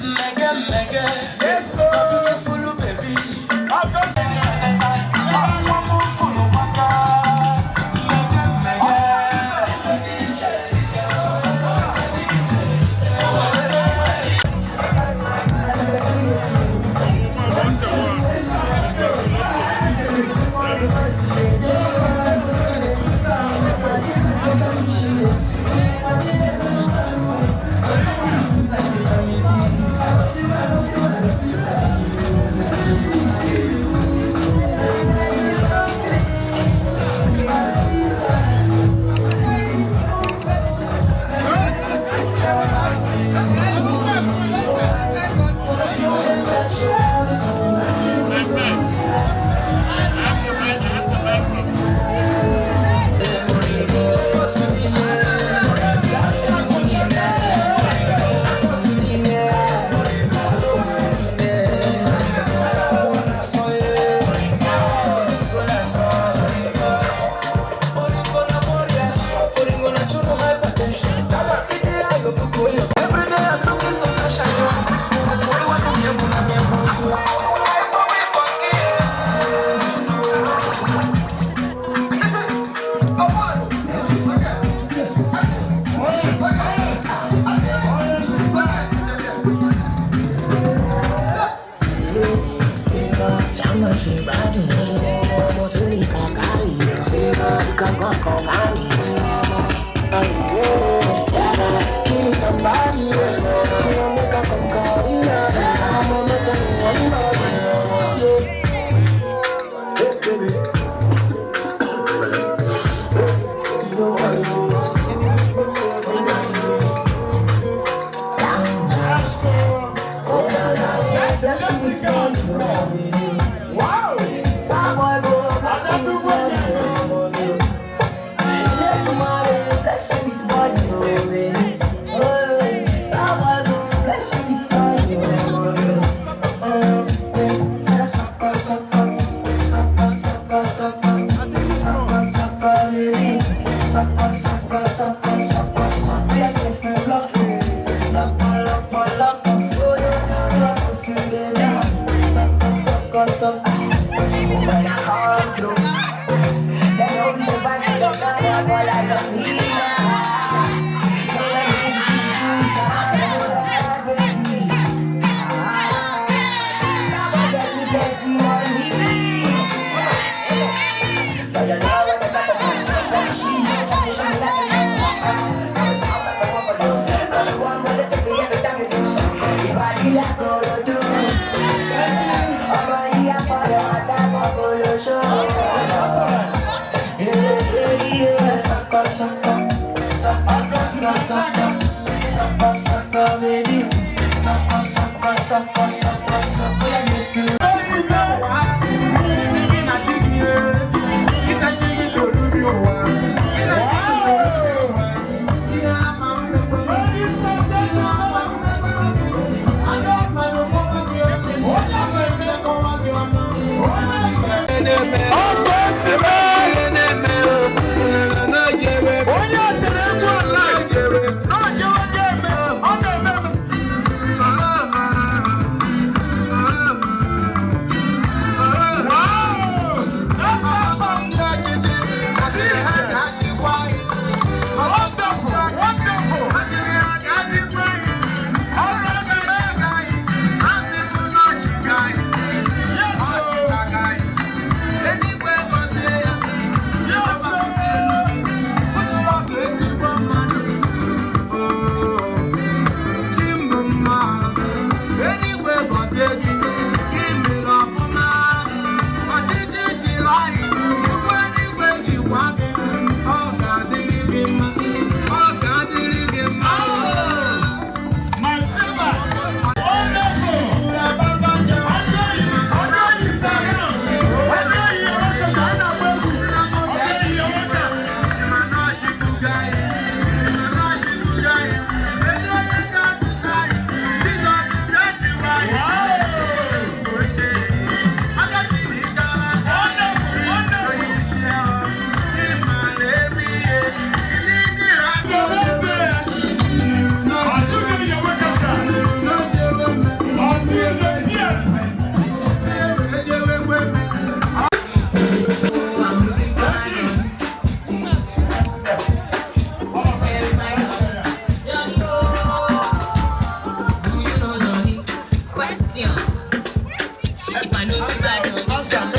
Mega, mega. Yes, sir. My beautiful baby. I'm just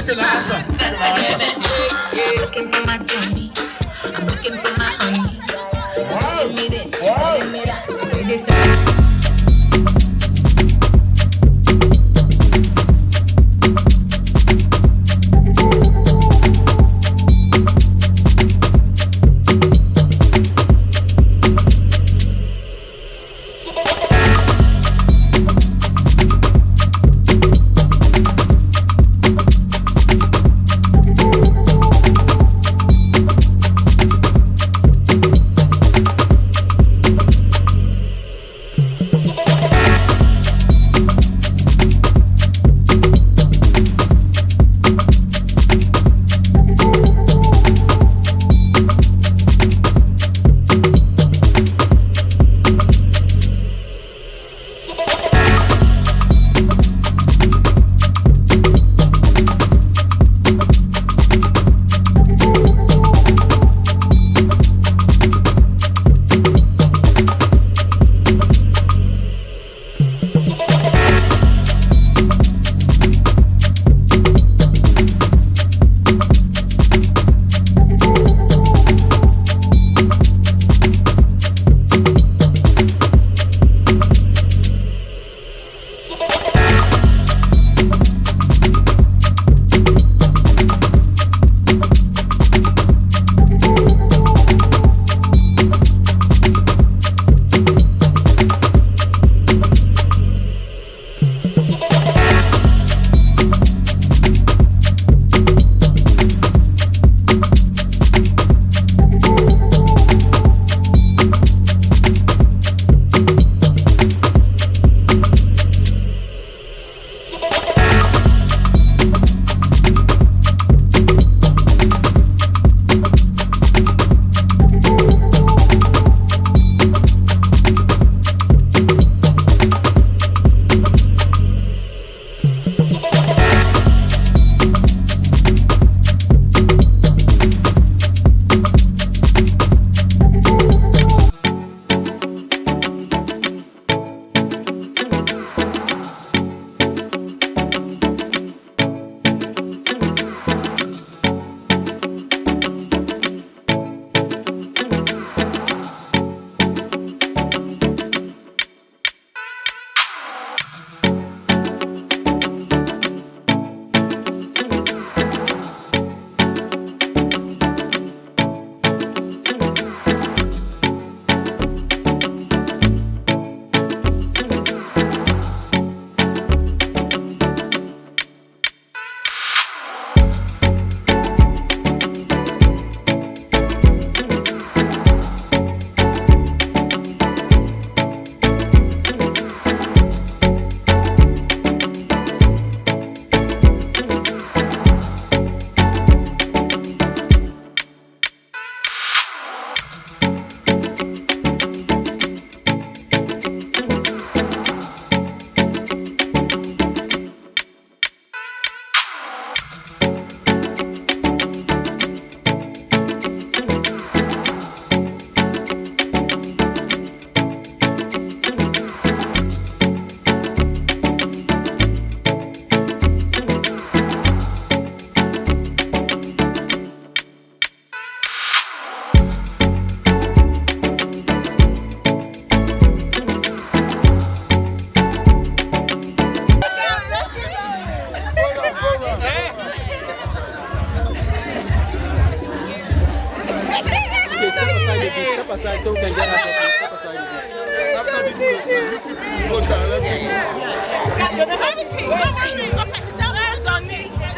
Looking for my journey. I'm looking for my honey. Telling me this, telling me that. Say this. aside so we can get out of it. Step aside. After this place, we go directly. Let me see. It's not eyes on me. It's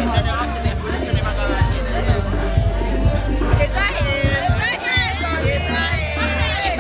not after this, we're just going to go around here. Is that him? Is that him? Is that him?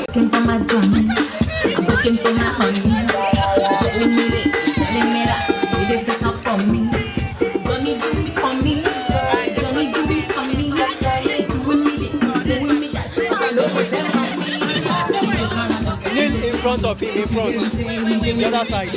Looking for my drum. looking for my honey. Telling me this, telling me that. See, this is not for me. Johnny do me for me. Johnny do me for me. Doing me this, doing me that. I don't want them for me. Kneel in front of him, in front. The other side.